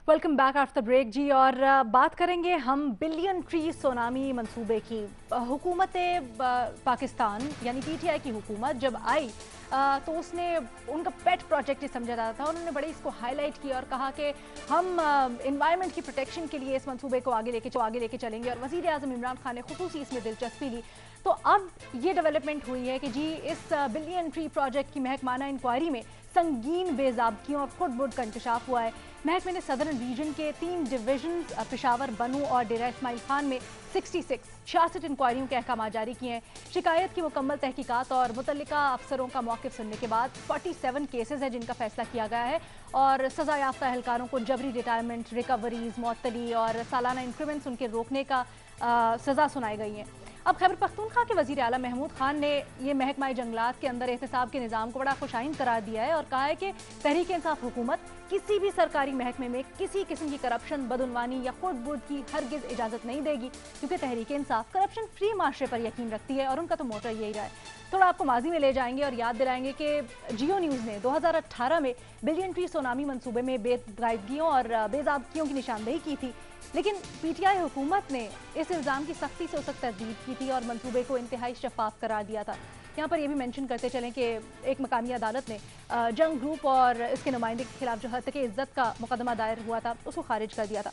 Welcome back after break जी। और बात करेंगे हम बिलियन ट्री सुनामी मंसूबे की। हुकूमत पाकिस्तान यानी पीटीआई की हुकूमत जब आई तो उसने उनका पेट प्रोजेक्ट ही समझा जाता था। उन्होंने बड़े इसको हाईलाइट किया और कहा कि हम इन्वायरमेंट की प्रोटेक्शन के लिए इस मंसूबे को आगे लेके चलेंगे। और वज़ीर आज़म इमरान खान ने खुसूसी इसमें दिलचस्पी ली। तो अब ये डेवलपमेंट हुई है कि जी इस बिलियन ट्री प्रोजेक्ट की महकमाना इंक्वायरी में संगीन बेज़ाब्तियों और खुर्द-बुर्द का इंकशाफ हुआ है। महकमे ने सदर्न रीजन के 3 डिवीजन पेशावर, बनू और डेरा इस्माइल खान में 66 इंक्वायरियों के अहकाम जारी किए हैं। शिकायत की मुकम्मल तहकीकात और मुतल्लिका अफसरों का मौक़िफ़ सुनने के बाद 47 केसेज है जिनका फैसला किया गया है और सज़ा याफ्ता एहलकारों को जबरी रिटायरमेंट, रिकवरीज, मुअत्तली और सालाना इंक्रीमेंट्स उनके रोकने का सज़ा सुनाई गई हैं। अब खैबर पख्तूनख्वा के वज़ीर आला महमूद खान ने ये महकमा जंगलात के अंदर एहतसाब के निज़ाम को बड़ा खुशाइन करार दिया है और कहा है कि तहरीक इंसाफ हुकूमत किसी भी सरकारी महकमे में किसी किस्म की करप्शन, बदउनवानी या खुर्द-बुर्द की हरगिज़ इजाज़त नहीं देगी, क्योंकि तहरीक इंसाफ करप्शन फ्री माशरे पर यकीन रखती है और उनका तो मोटर यही रहा है। थोड़ा आपको माजी में ले जाएंगे और याद दिलाएंगे कि जियो न्यूज़ ने 2018 में बिलियन ट्री सुनामी मंसूबे में बेदायदगियों और बेज़ाब्तियों की निशानदेही की थी, लेकिन पीटीआई हुकूमत ने इस इल्ज़ाम की सख्ती से उस वक्त तरदीद की थी और मंसूबे को इंतहाई शफाफ करार दिया था। यहाँ पर यह भी मेंशन करते चलें कि एक मकामी अदालत ने जंग ग्रुप और इसके नुमाइंदे के खिलाफ जो हत्या इज्जत का मुकदमा दायर हुआ था उसको खारिज कर दिया था।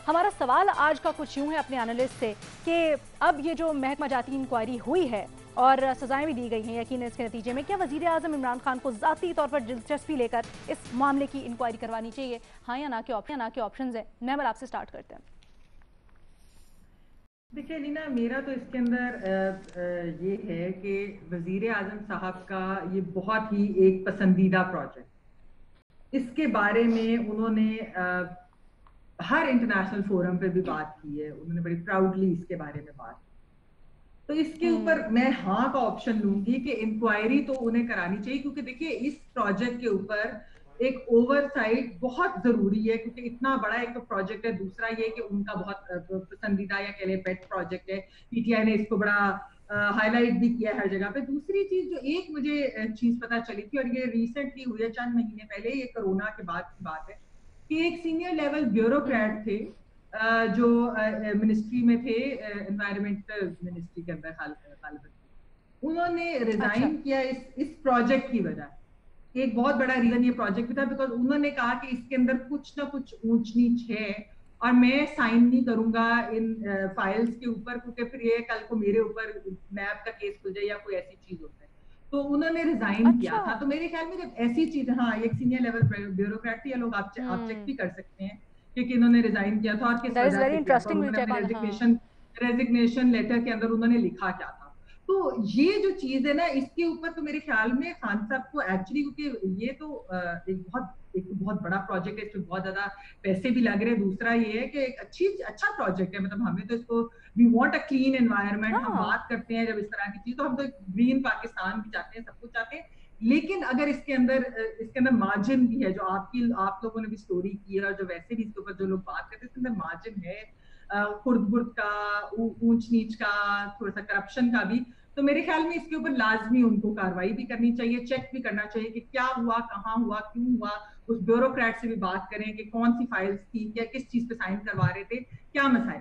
हमारा सवाल आज का कुछ यूँ है अपने एनालिस्ट से कि अब ये जो महकमा जाती इंक्वायरी हुई है और सजाएं भी दी गई हैं यकीन इसके नतीजे में, क्या वज़ीर आज़म इमरान खान को ज़ाती तौर पर दिलचस्पी लेकर इस मामले की इंक्वायरी करवानी चाहिए? हाँ या ना के ऑप्शन हैं। नैमल आपसे स्टार्ट करते हैं। देखिए नीना, मेरा तो इसके अंदर ये है कि वज़ीर आज़म साहब का ये बहुत ही एक पसंदीदा प्रोजेक्ट, इसके बारे में उन्होंने हर इंटरनेशनल फोरम पे भी बात की है, उन्होंने बड़ी प्राउडली इसके बारे में बात की। तो इसके ऊपर मैं हाँ का ऑप्शन लूंगी कि इंक्वायरी तो उन्हें करानी चाहिए, क्योंकि देखिए इस प्रोजेक्ट के ऊपर एक ओवरसाइट बहुत जरूरी है, क्योंकि इतना बड़ा एक तो प्रोजेक्ट है, दूसरा ये कि उनका बहुत पसंदीदा या कह लें पेट प्रोजेक्ट है। पीटीआई ने इसको बड़ा हाईलाइट भी किया हर जगह पे। दूसरी चीज जो एक मुझे चीज पता चली थी, और ये रिसेंटली हुई है, चंद महीने पहले, ये कोरोना के बाद की बात है, कि एक सीनियर लेवल ब्यूरोक्रेट थे जो मिनिस्ट्री में थे, एनवायरमेंटल मिनिस्ट्री के अंदर, उन्होंने रिजाइन किया इस प्रोजेक्ट की वजह। एक बहुत बड़ा रीजन ये प्रोजेक्ट भी था, बिकॉज उन्होंने कहा कि इसके अंदर कुछ ना कुछ ऊंच नीच है और मैं साइन नहीं करूंगा इन फाइल्स के ऊपर, क्योंकि फिर ये कल को मेरे ऊपर नैब का केस खुल जाए या कोई ऐसी चीज हो जाए। तो उन्होंने रिजाइन किया था। तो मेरे ख्याल में जब ऐसी चीज, हाँ, एक सीनियर लेवल ब्यूरोक्रेट थी, लोग आप चेक भी कर सकते हैं कि इन्होंने रिजाइन किया था और किस वजह से किया था, उन्होंने अपने रेजिग्नेशन लेटर के अंदर उन्होंने लिखा क्या था। तो ये जो चीज है ना, इसके ऊपर तो मेरे ख्याल में खान साहब को एक्चुअली, क्योंकि ये तो एक बहुत बड़ा प्रोजेक्ट है, इसमें बहुत ज्यादा पैसे भी लग रहे हैं। दूसरा ये है कि एक अच्छा प्रोजेक्ट है, मतलब हमें तो इसको, we want a clean environment, हम बात करते हैं जब इस तरह की चीज, तो हम तो ग्रीन पाकिस्तान भी चाहते हैं, सब कुछ चाहते हैं। लेकिन अगर इसके अंदर मार्जिन भी है, जो आप लोगों ने भी स्टोरी की है और जो वैसे भी इसके ऊपर जो लोग बात करते हैं, इसके अंदर मार्जिन है खुर्द-बुर्द का, ऊंच नीच का, थोड़ा सा करप्शन का भी। तो मेरे ख्याल में इसके ऊपर लाजमी उनको कार्रवाई भी करनी चाहिए, चेक भी करना चाहिए कि क्या हुआ, कहाँ हुआ, क्यों हुआ। उस ब्यूरोक्रेट से भी बात करें कि कौन सी फाइल्स थी, या किस चीज पे साइन करवा रहे थे, क्या मसाइल।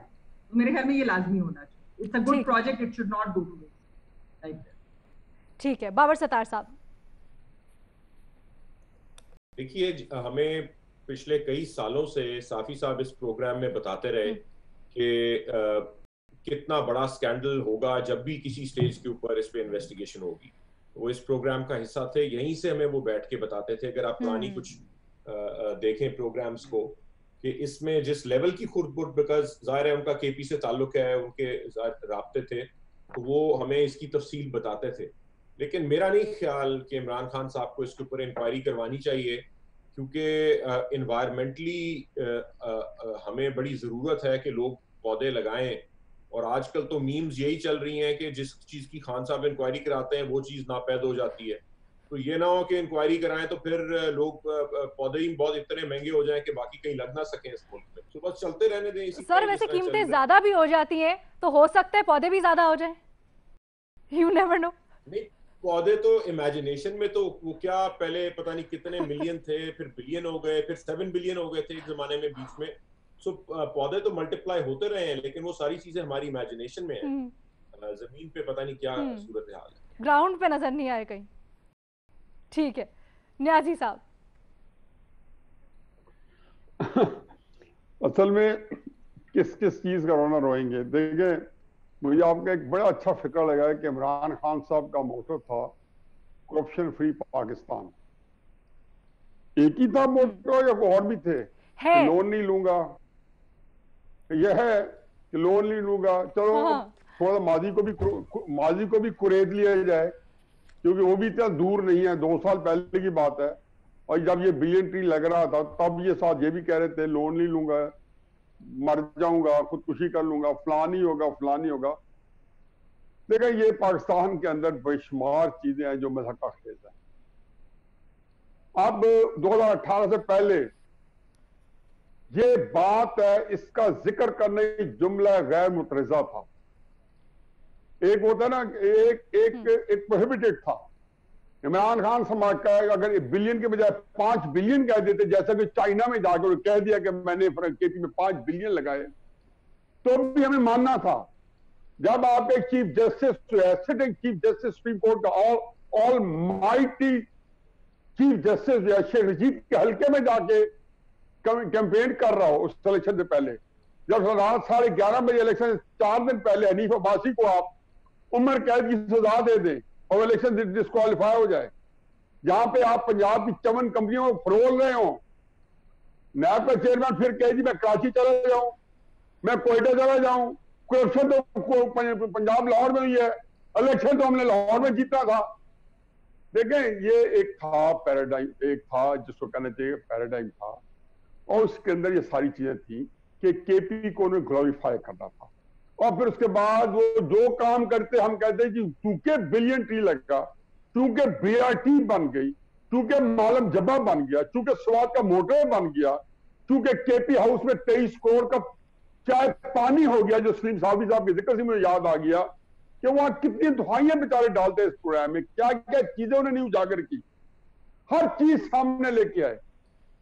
तो मेरे ख्याल में ये लाजमी होना चाहिए। It's a good project, it should not go to waste like that. ठीक है, बाबर सत्तार साहब। देखिए, हमें पिछले कई सालों से साफी साहब इस प्रोग्राम में बताते रहे कि कितना बड़ा स्कैंडल होगा जब भी किसी स्टेज के ऊपर इस पे इन्वेस्टिगेशन होगी। वो इस प्रोग्राम का हिस्सा थे, यहीं से हमें वो बैठ के बताते थे। अगर आप पुरानी कुछ देखें प्रोग्राम्स को, कि इसमें जिस लेवल की खुर्द-बुर्द, बिकॉज जाहिर है उनका केपी से ताल्लुक है, उनके राब्ते थे, तो वो हमें इसकी तफसील बताते थे। लेकिन मेरा नहीं ख्याल कि इमरान खान साहब को इसके ऊपर इंक्वायरी करवानी चाहिए, क्योंकि इन्वायरमेंटली हमें बड़ी ज़रूरत है कि लोग पौधे लगाएं। और आजकल तो मीम्स यही चल रही हैं कि जिस चीज़ की खान साहब इंक्वायरी कराते हैं वो चीज़ नापैद हो जाती है। तो ये ना हो कि इंक्वायरी कराएं तो फिर लोग पौधे ही बहुत इतने महंगे हो जाएं कि बाकी कहीं लग ना सकें इस मुल्क में। तो बस चलते रहने दें इसी सर, वैसे कीमतें ज्यादा भी हो जाती हैं तो हो सकता है पौधे भी ज्यादा हो जाएं। You never know. नहीं, पौधे तो इमेजिनेशन में तो वो क्या पहले पता नहीं कितने मिलियन थे, फिर बिलियन हो गए, फिर 7 बिलियन हो गए थे एक जमाने में बीच में। सो पौधे तो मल्टीप्लाई होते रहे हैं, लेकिन वो सारी चीजें हमारी इमेजिनेशन में है। जमीन पे पता नहीं क्या सूरत हाल है, ग्राउंड पे नजर नहीं आए कहीं। ठीक है, न्याजी साहब। असल में किस किस चीज का रोना रोएंगे। देखिए, मुझे आपका एक बड़ा अच्छा फिक्र लगा है कि इमरान खान साहब का मोटो था करप्शन फ्री पाकिस्तान। एक ही था मोटो या और भी थे? कि लोन नहीं लूंगा, यह है कि लोन नहीं लूंगा, चलो थोड़ा माजी को भी कुरेद लिया जाए, क्योंकि वो भी इतना दूर नहीं है, 2 साल पहले की बात है। और जब ये बिलियन ट्री लग रहा था तब ये साथ ये भी कह रहे थे लोन नहीं लूंगा, मर जाऊंगा, खुदकुशी कर लूंगा, फलान ही होगा फलान ही होगा। देखिए, ये पाकिस्तान के अंदर बेशुमार चीजें हैं जो मजाक का खेल है। अब 2018 से पहले ये बात है, इसका जिक्र करने की जुमला गैर मुतरज़ा था। एक होता है ना, एक प्रोहिबिटेड था। इमरान खान समाज का अगर बिलियन के बजाय 5 बिलियन कह देते, जैसा कि चाइना में जाकर कह दिया कि मैंने केपी में 5 बिलियन लगाए, तो भी हमें मानना था। जब आप एक chief justice, sitting chief justice supreme court का all mighty chief justice Sheikh Rashid के हल्के में जाके कैंपेन कर रहा हो उस इलेक्शन से पहले, जब रात 11:30 बजे इलेक्शन 4 दिन पहले हनीफ अब्बासी को आप उम्र कैद की सजा दे दें और इलेक्शन डिस्क्वालीफाई हो जाए, जहां पे आप पंजाब की 54 कंपनियों को फरोल रहे हो, नैब का चेयरमैन फिर कहे जी मैं कराची चला जाऊं, मैं कोयटा चला जाऊं, करप्शन तो पंजाब लाहौर में हुई है, इलेक्शन तो हमने लाहौर में जीता था। देखें, ये एक था पैराडाइम, एक था जिसको कहना चाहिए पैराडाइम था, और उसके अंदर ये सारी चीजें थी कि केपी को उन्हें ग्लोरीफाई करना था। और फिर उसके बाद वो जो काम करते, हम कहते हैं कि चूंकि बिलियन ट्री लगा, चूंकि बीआरटी बन गई, चूंकि मालम जब्बा बन गया, चूंकि स्वाद का मोटर बन गया, चूंकि केपी हाउस में 23 करोड़ का चाय पानी हो गया, जो सलीम साहब के जिक्र से मुझे याद आ गया कि वहां कितनी दुहाइयां बेचारे डालते इस प्रोग्राम में, क्या क्या चीजें उन्होंने उजागर की, हर चीज सामने लेके आए,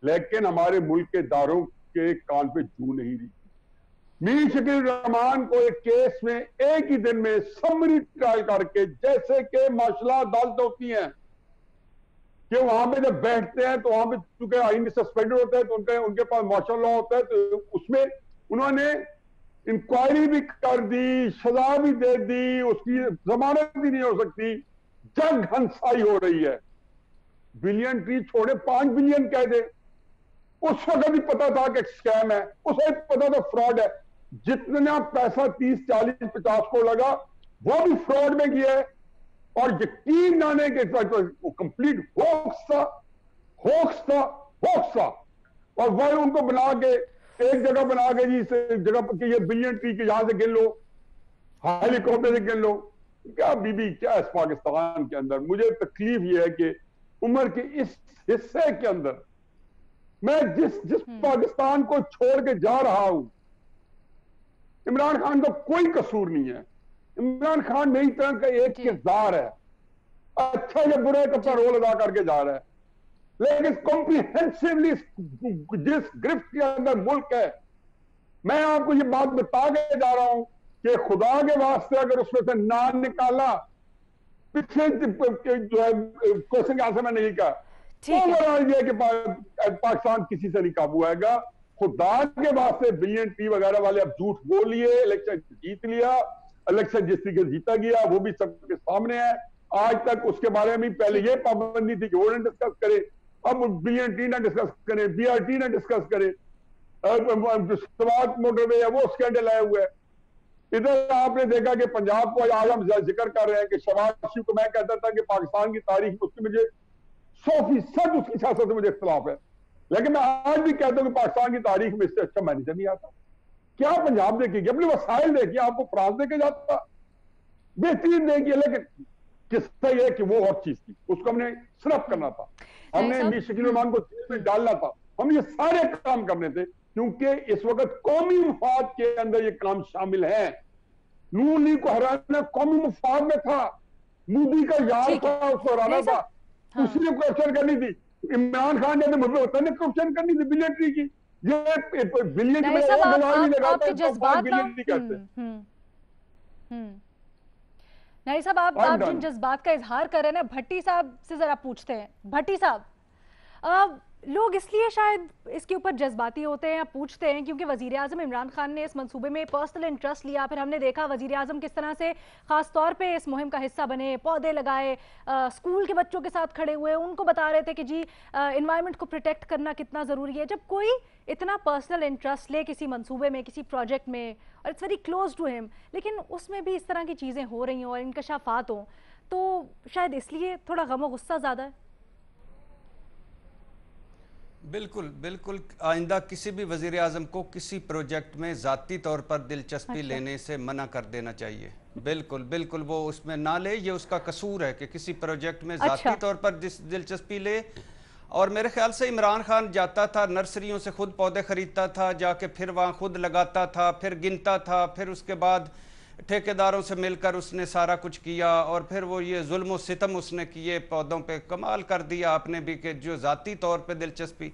लेकिन हमारे मुल्क के दारों के कान पे जू नहीं रही। मीर शकील रहमान को एक केस में एक ही दिन में समरी ट्रायल करके, जैसे कि माशाल्लाह अदालत होती हैं कि वहां पे जब बैठते हैं तो वहां पे चूंकि आईन सस्पेंडेड होता है तो उनके पास मार्शल लॉ होता है, तो उसमें उन्होंने इंक्वायरी भी कर दी, सजा भी दे दी, उसकी जमानत भी नहीं हो सकती, जग हंसाई हो रही है। बिलियन ट्री छोड़े 5 बिलियन कह दे, उस वक्त भी पता था कि स्कैम है, उस वक्त पता था फ्रॉड है। जितना पैसा 30, 40, 50 को लगा वो भी फ्रॉड में गया है, और यकीन जाने के वो कंप्लीट होक्स था। और वही उनको बना के एक जगह बना के जी जगह पर ये बिलियन ट्री के यहां से गिन लो, हेलीकॉप्टर से गिन लो, क्या बीबी क्या इस पाकिस्तान के अंदर। मुझे तकलीफ ये है कि उम्र के इस हिस्से के अंदर मैं जिस पाकिस्तान को छोड़ के जा रहा हूं, इमरान खान का कोई कसूर नहीं है। इमरान खान मेरी तरह का एक किरदार है, अच्छा या बुरा का अपना रोल अदा करके जा रहा है, लेकिन कॉम्प्रिहेंसिवली जिस गिरफ्त के अंदर मुल्क है, मैं आपको ये बात बता के जा रहा हूं कि खुदा के वास्ते अगर उसमें से ना निकाला, पिछले जो है क्वेश्चन का आंसर मैं नहीं कहा, ये कि पाकिस्तान किसी से नहीं काबू आएगा। खुदा के वास्ते बिलियन ट्री वगैरह वाले अब झूठ बोल लिए, इलेक्शन जीत लिया, इलेक्शन जिस तरीके से जीता गया वो भी सबके सामने है। आज तक उसके बारे में पहले ये पाबंदी थी कि वो डिस्कस करे, अब बिलियन ट्री ना डिस्कस करें, बीआरटी ना डिस्कस करें, स्वात मोटरवे है वो स्कैंडल आए हुए है। इधर आपने देखा कि पंजाब को आज हम जिक्र कर रहे हैं कि शहबाज शरीफ को मैं कहता था कि पाकिस्तान की तारीख उसकी मुझे 100% उसकी सियासत से मुझे इख्तलाफ है, लेकिन मैं आज भी कहता हूं कि पाकिस्तान की तारीख में इससे अच्छा मैनेजर नहीं आता। क्या पंजाब देखेगी, अपने वसाइल देखिए, आपको फ्रांस देके जाता बेहतरीन देखिए, लेकिन किस्सा यह कि वो और चीज थी, उसको हमने सिर्फ करना था, हमने मीर शकील रहमान को जेल में डालना था, हम ये सारे काम करने थे, क्योंकि इस वक्त कौमी मुफाद के अंदर ये काम शामिल है। नून लीग को हराना कौमी मुफाद में था, मोदी का यार ठीक था, है। उसको हराना नहीं था, साहब, हाँ। उसने क्वेश्चन करनी थी। इमरान खान जैसे मुझे होता है क्वेश्चन करनी थी मिलिट्री की। ये बिलियन की नहीं बजाय साहब, 1,000 भी लगाता आपके है तो 5 जज्बात का बिलियन नहीं कहते। हम्म। नहीं साहब, आप जिन जज्बात का इजहार कर रहे हैं ना, भट्टी साहब से जरा पूछते हैं। भट्टी साहब, लोग इसलिए शायद इसके ऊपर जज्बाती होते हैं या पूछते हैं क्योंकि वजीर आजम इमरान खान ने इस मंसूबे में पर्सनल इंटरेस्ट लिया। फिर हमने देखा वजीर आजम किस तरह से खास तौर पे इस मुहिम का हिस्सा बने, पौधे लगाए, स्कूल के बच्चों के साथ खड़े हुए, उनको बता रहे थे कि जी इन्वायरमेंट को प्रोटेक्ट करना कितना ज़रूरी है। जब कोई इतना पर्सनल इंटरेस्ट ले किसी मंसूबे में, किसी प्रोजेक्ट में, और it's very close to him, लेकिन उसमें भी इस तरह की चीज़ें हो रही हों और इंकशाफात हों, तो शायद इसलिए थोड़ा गम गुस्सा ज़्यादा है। बिल्कुल बिल्कुल, आइंदा किसी भी वज़ीर आज़म को किसी प्रोजेक्ट में ज़ाती तौर पर दिलचस्पी लेने से मना कर देना चाहिए। बिल्कुल बिल्कुल, वो उसमें ना ले, ये उसका कसूर है कि किसी प्रोजेक्ट में ज़ाती तौर पर दिलचस्पी ले। और मेरे ख्याल से इमरान खान जाता था नर्सरियों से खुद पौधे ख़रीदता था, जाके फिर वहाँ खुद लगाता था, फिर गिनता था, फिर उसके बाद ठेकेदारों से मिलकर उसने सारा कुछ किया, और फिर वो ये जुल्म और सितम उसने किए पौधों पे, कमाल कर दिया आपने भी कि जो ज़ाती तौर पे दिलचस्पी।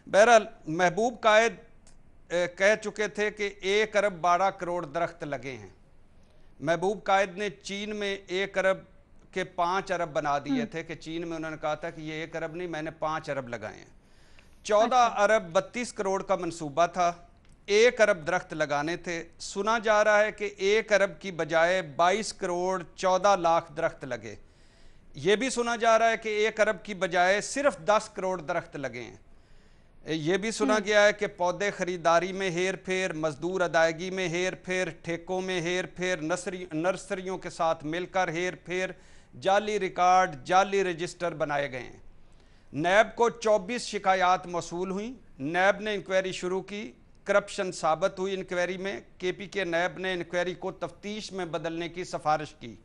बहरहाल महबूब कायद कह चुके थे कि 1 अरब 12 करोड़ दरख्त लगे हैं। महबूब कायद ने चीन में 1 अरब के 5 अरब बना दिए थे कि चीन में उन्होंने कहा था कि ये 1 अरब नहीं, मैंने 5 अरब लगाए हैं। 14 अरब 32 करोड़ का मंसूबा था, 1 अरब दरख्त लगाने थे। सुना जा रहा है कि 1 अरब की बजाय 22 करोड़ 14 लाख दरख्त लगे। ये भी सुना जा रहा है कि 1 अरब की बजाय सिर्फ 10 करोड़ दरख्त लगे हैं। ये भी सुना गया है कि पौधे खरीदारी में हेर फेर, मजदूर अदायगी में हेर फेर, ठेकों में हेर फेर, नर्सरियों के साथ मिलकर हेर फेर, जाली रिकॉर्ड, जाली रजिस्टर बनाए गए हैं। नैब को 24 शिकायत मौसूल हुई। नैब ने इंक्वायरी शुरू की, करप्शन साबित हुई इंक्वायरी में। केपी के नैब ने इंक्वायरी को तफ्तीश में बदलने की सिफारिश की।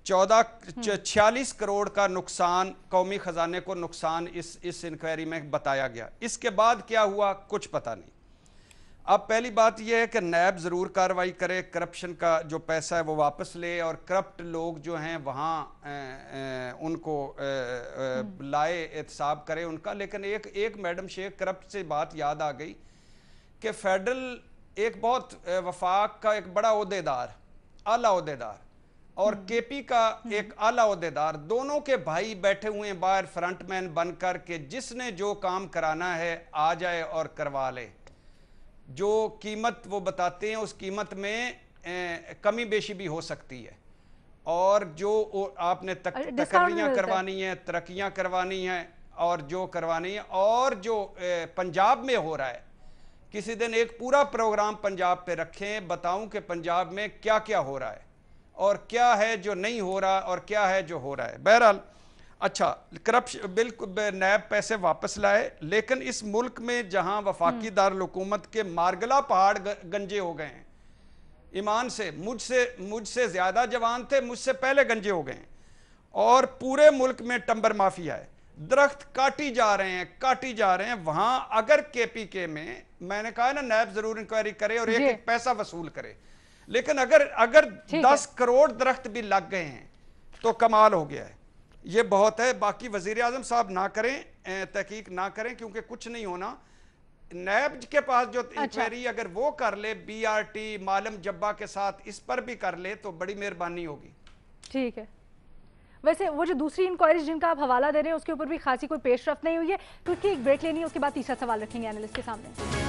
46 करोड़ का नुकसान, कौमी खजाने को नुकसान इस इंक्वायरी में बताया गया। इसके बाद क्या हुआ कुछ पता नहीं। अब पहली बात यह है कि नैब ज़रूर कार्रवाई करे, करप्शन का जो पैसा है वो वापस ले, और करप्ट लोग जो हैं वहाँ उनको लाए, एहतसाब करे उनका। लेकिन एक मैडम शेख करप्ट से बात याद आ गई कि फेडरल एक बहुत वफाक का एक बड़ा ओहदेदार, आला ओहदेदार, और केपी का एक आला ओहदेदार, दोनों के भाई बैठे हुए हैं बाहर फ्रंटमैन बनकर के जिसने जो काम कराना है आ जाए और करवा ले। जो कीमत वो बताते हैं उस कीमत में कमी बेशी भी हो सकती है, और जो आपने तकर्रियाँ करवानी है, तरक्कियाँ करवानी हैं, और जो करवानी है, और जो पंजाब में हो रहा है, किसी दिन एक पूरा प्रोग्राम पंजाब पे रखें, बताऊं कि पंजाब में क्या क्या हो रहा है और क्या है जो नहीं हो रहा और क्या है जो हो रहा है। बहरहाल अच्छा, करप्शन बिल्कुल, नैब पैसे वापस लाए, लेकिन इस मुल्क में जहां वफाकी दारुल हुकूमत के मारगला पहाड़ गंजे हो गए हैं, ईमान से मुझसे ज्यादा जवान थे, मुझसे पहले गंजे हो गए, और पूरे मुल्क में टंबर माफिया है, दरख्त काटी जा रहे हैं। वहां अगर केपीके में, मैंने कहा ना नैब जरूर इंक्वायरी करे और एक पैसा वसूल करे, लेकिन अगर 10 करोड़ दरख्त भी लग गए हैं तो कमाल हो गया है। ये बहुत है। बाकी वजीर आजम साहब ना करें, तहकीक ना करें, क्योंकि कुछ नहीं होना। नैब के पास जो इंक्वायरी अगर वो कर ले, BRT मालम जब्बा के साथ इस पर भी कर ले तो बड़ी मेहरबानी होगी। ठीक है। वैसे वो जो दूसरी इंक्वायरीज जिनका आप हवाला दे रहे हैं उसके ऊपर भी खासी कोई पेशरफ्त नहीं हुई है, क्योंकि एक ब्रेक लेनी है, उसके बाद तीसरा सवाल रखेंगे एनालिस्ट के सामने।